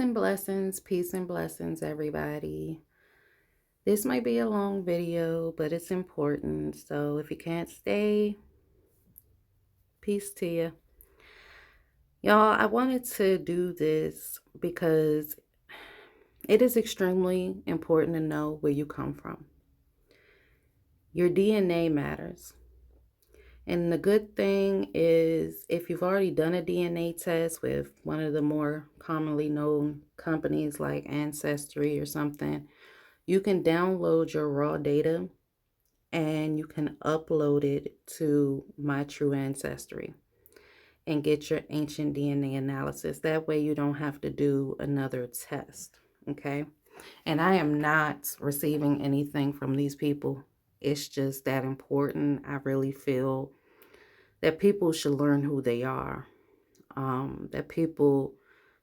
Peace and blessings, everybody. This might be a long video, but it's important. So if you can't stay, peace to you. Y'all, I wanted to do this because it is extremely important to know where you come from. Your DNA matters. And the good thing is, if you've already done a DNA test with one of the more commonly known companies like Ancestry or something, you can download your raw data and you can upload it to My True Ancestry and get your ancient DNA analysis. That way you don't have to do another test, okay? And I am not receiving anything from these people. It's just that important. I really feel that people should learn who they are, that people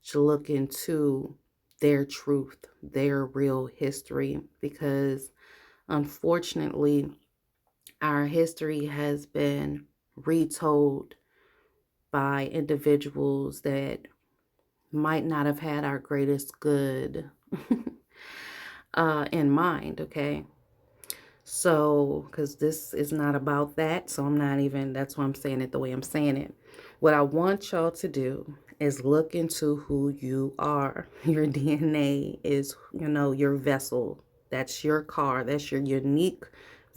should look into their truth, their real history, because unfortunately, our history has been retold by individuals that might not have had our greatest good in mind, okay? So, because this is not about that, so that's why I'm saying it the way I'm saying it. What I want y'all to do is look into who you are. Your DNA is, your vessel. That's your car. That's your unique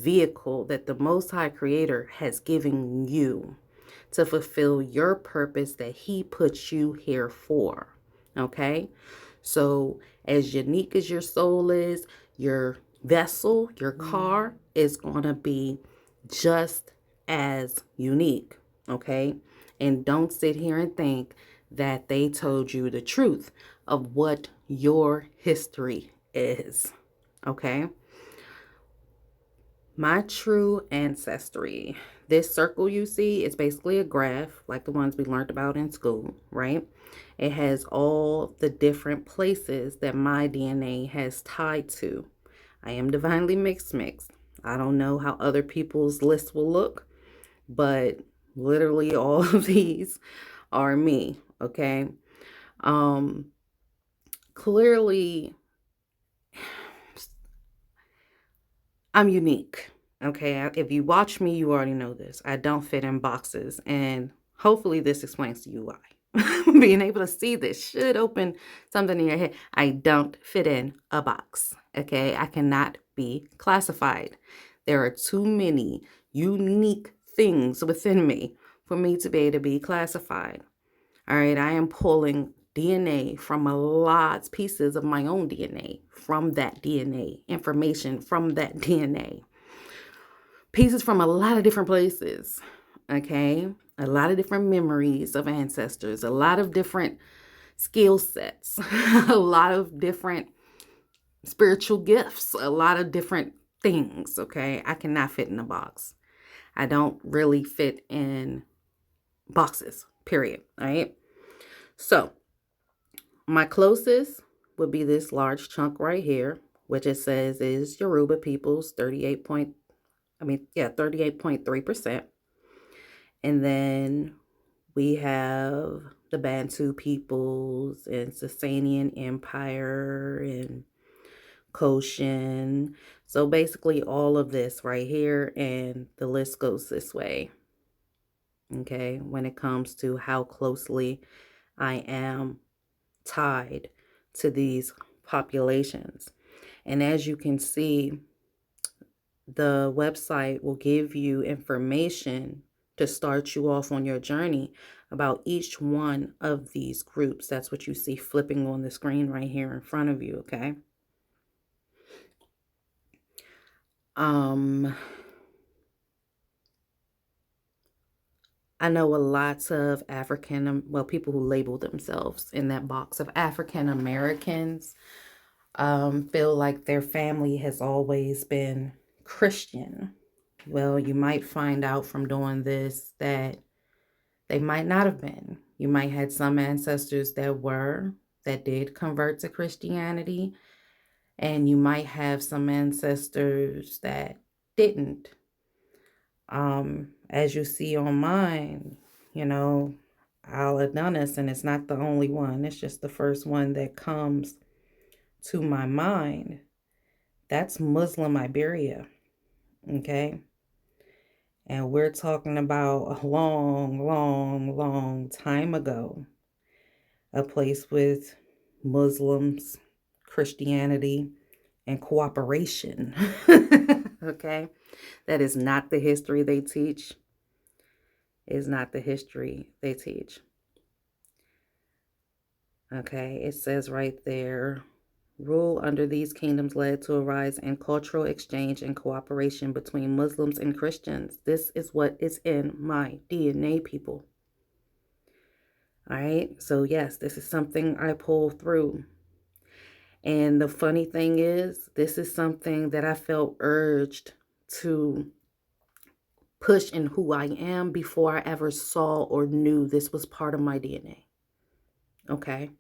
vehicle that the Most High Creator has given you to fulfill your purpose that He put you here for. Okay? So, as unique as your soul is, your vessel, your car is going to be just as unique. Okay? And don't sit here and think that they told you the truth of what your history is. Okay? My True Ancestry. This circle you see is basically a graph like the ones we learned about in school, right? It has all the different places that my DNA has tied to. I am divinely mixed. I don't know how other people's lists will look, but literally all of these are me, okay? Clearly I'm unique. Okay, if you watch me, you already know this. I don't fit in boxes, and hopefully, this explains to you why. Being able to see this should open something in your head. I don't fit in a box. Okay, I cannot be classified. There are too many unique things within me for me to be able to be classified. All right, I am pulling DNA from pieces of my own DNA, from that DNA, information from that DNA, pieces from a lot of different places, okay? A lot of different memories of ancestors, a lot of different skill sets, a lot of different spiritual gifts, a lot of different things, okay? I cannot fit in a box. I don't really fit in boxes, period, all right? So, my closest would be this large chunk right here, which it says is Yoruba people's 38.3%. And then we have the Bantu peoples and Sasanian Empire and Koshin. So basically all of this right here, and the list goes this way. Okay, when it comes to how closely I am tied to these populations. And as you can see, the website will give you information to start you off on your journey about each one of these groups. That's what you see flipping on the screen right here in front of you, okay? I know a lot of people who label themselves in that box of African Americans feel like their family has always been Christian. Well, you might find out from doing this that they might not have been. You might had some ancestors that did convert to Christianity, and you might have some ancestors that didn't. As you see on mine, you know, Al-Adonis, and it's not the only one. It's just the first one that comes to my mind. That's Muslim Iberia, okay? And we're talking about a long, long, long time ago. A place with Muslims, Christianity, and cooperation. Okay? That is not the history they teach. Is not the history they teach. Okay, it says right there, rule under these kingdoms led to a rise in cultural exchange and cooperation between Muslims and Christians. This is what is in my DNA, people. All right, so yes, this is something I pull through. And the funny thing is, this is something that I felt urged to push in who I am before I ever saw or knew this was part of my DNA. Okay?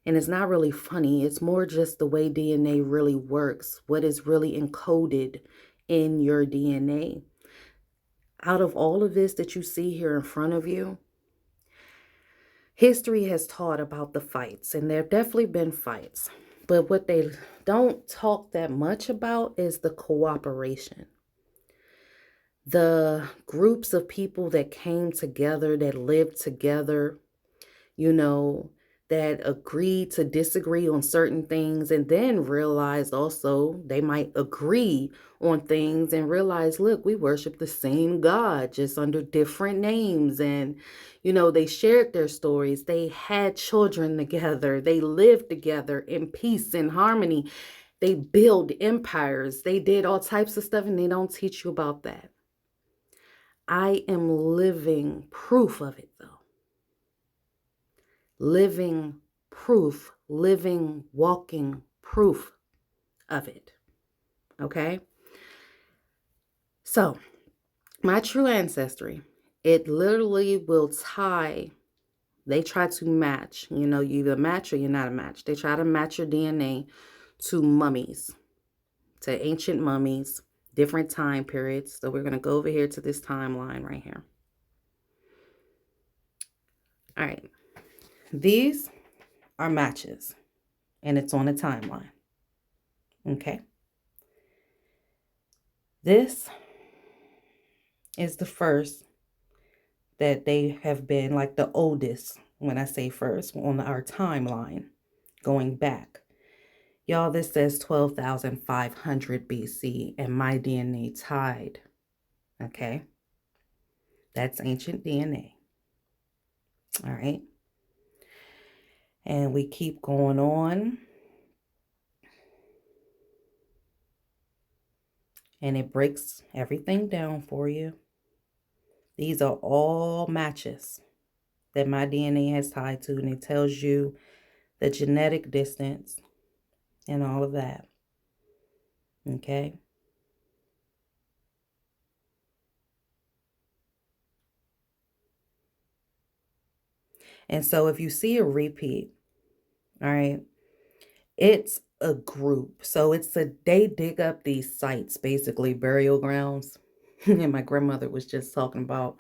And it's not really funny. It's more just the way DNA really works, what is really encoded in your DNA. Out of all of this that you see here in front of you, history has taught about the fights, and there have definitely been fights. But what they don't talk that much about is the cooperation. The groups of people that came together, that lived together, that agreed to disagree on certain things and then realized also they might agree on things and realize, look, we worship the same God, just under different names. And, they shared their stories. They had children together. They lived together in peace and harmony. They built empires. They did all types of stuff, and they don't teach you about that. I am living proof of it, though. Living proof, living, walking proof of it. Okay? So, my true ancestry, it literally will tie, they try to match, you either match or you're not a match. They try to match your DNA to mummies, to ancient mummies, different time periods. So we're going to go over here to this timeline right here. All right. These are matches, and it's on a timeline. Okay. This is the first that they have been, like the oldest, when I say first, on our timeline going back. Y'all, this says 12,500 BC, and my DNA tied. Okay. That's ancient DNA. All right. And we keep going on. And it breaks everything down for you. These are all matches that my DNA has tied to, and it tells you the genetic distance and all of that. Okay. And so if you see a repeat, all right, it's a group. So they dig up these sites, basically burial grounds. And my grandmother was just talking about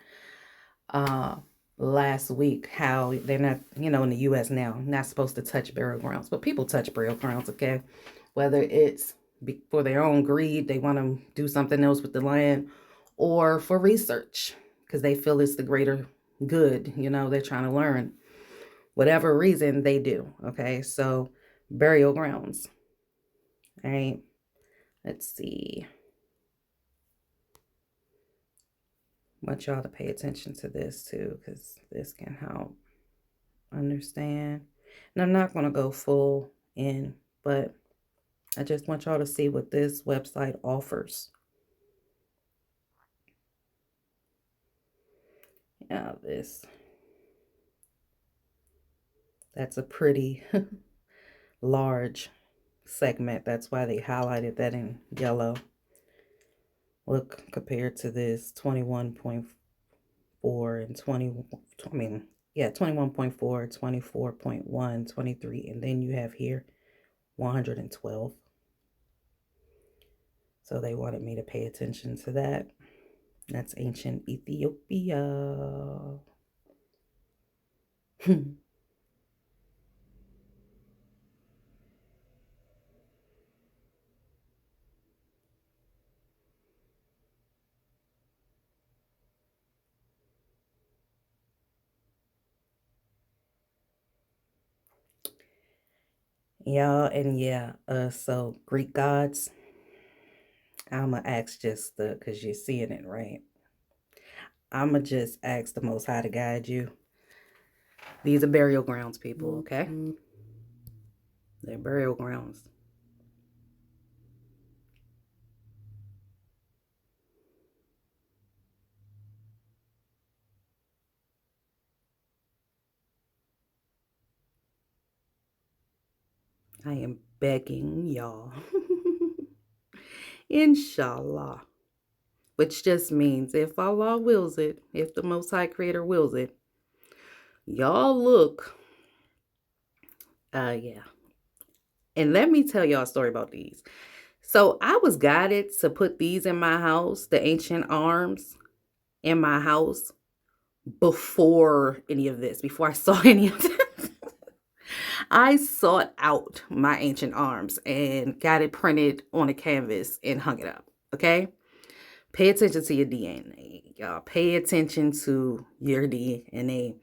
last week how they're not, in the US now, not supposed to touch burial grounds, but people touch burial grounds, okay? Whether it's for their own greed, they want to do something else with the land, or for research because they feel it's the greater good, they're trying to learn. Whatever reason they do, okay? So burial grounds. All right. Let's see. I want y'all to pay attention to this too, because this can help understand. And I'm not going to go full in, but I just want y'all to see what this website offers. Yeah, that's a pretty large segment. That's why they highlighted that in yellow. Look, compared to this 21.4 and 21.4, 24.1, 23, and then you have here 112. So they wanted me to pay attention to that. That's ancient Ethiopia. Y'all, and yeah, so Greek gods, I'ma ask just cause you're seeing it, right? I'ma just ask the Most High to guide you. These are burial grounds, people, okay? They're burial grounds. I am begging y'all. Inshallah. Which just means if Allah wills it, if the Most High Creator wills it, y'all look. Yeah. And let me tell y'all a story about these. So I was guided to put these in my house, the ancient arms in my house, before any of this, before I saw any of this. I sought out my ancient arms and got it printed on a canvas and hung it up. Okay? Pay attention to your DNA, y'all. Pay attention to your DNA.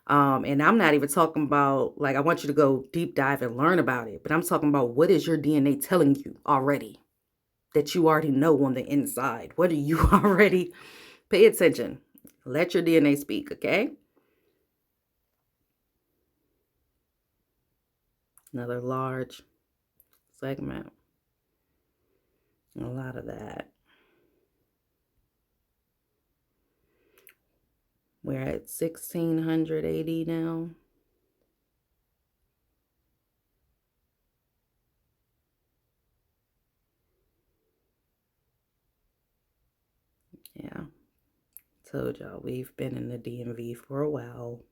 And I'm not even talking about, like, I want you to go deep dive and learn about it, but I'm talking about what is your DNA telling you already that you already know on the inside? What are you already? Pay attention. Let your DNA speak, okay? Another large segment. A lot of that. We're at 1680 now. Yeah. Told y'all we've been in the DMV for a while.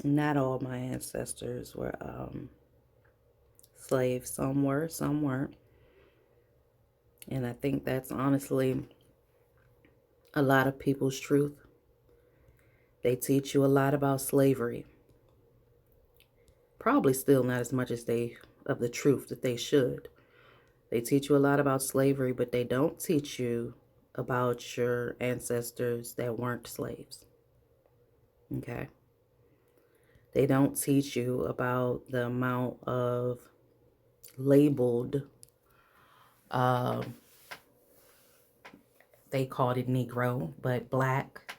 Not all my ancestors were slaves. Some were, some weren't. And I think that's honestly a lot of people's truth. They teach you a lot about slavery. Probably still not as much as of the truth that they should. They teach you a lot about slavery, but they don't teach you about your ancestors that weren't slaves. Okay? They don't teach you about the amount of labeled, they called it Negro, but Black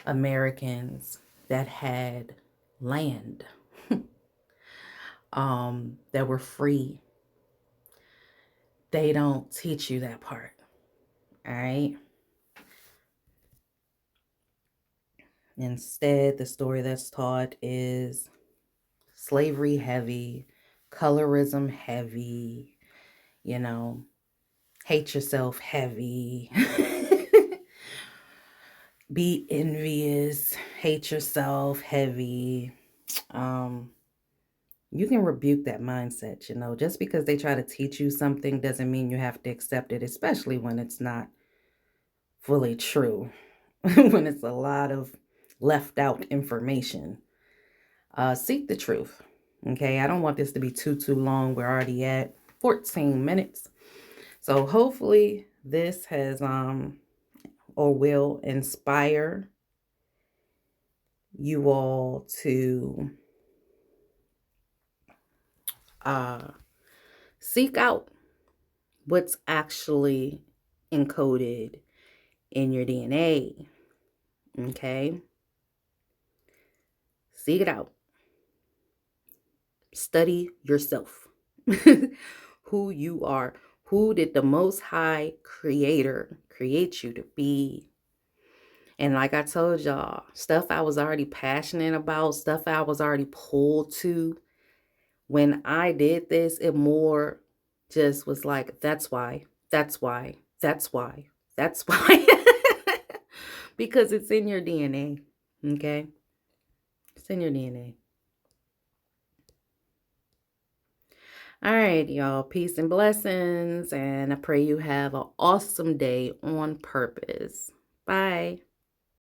Americans that had land, that were free. They don't teach you that part. All right? Instead, the story that's taught is slavery heavy, colorism heavy, hate yourself heavy, be envious, hate yourself heavy. You can rebuke that mindset, just because they try to teach you something doesn't mean you have to accept it, especially when it's not fully true, when it's a lot of left out information. Seek the truth. Okay, I don't want this to be too long. We're already at 14 minutes. So hopefully this has or will inspire you all to seek out what's actually encoded in your DNA. Okay? Seek it out. Study yourself. Who you are. Who did the Most High Creator create you to be? And like I told y'all, stuff I was already passionate about, stuff I was already pulled to. When I did this, it more just was like, that's why, that's why, that's why, that's why. Because it's in your DNA, okay? It's in your DNA. All right, y'all. Peace and blessings. And I pray you have an awesome day on purpose. Bye.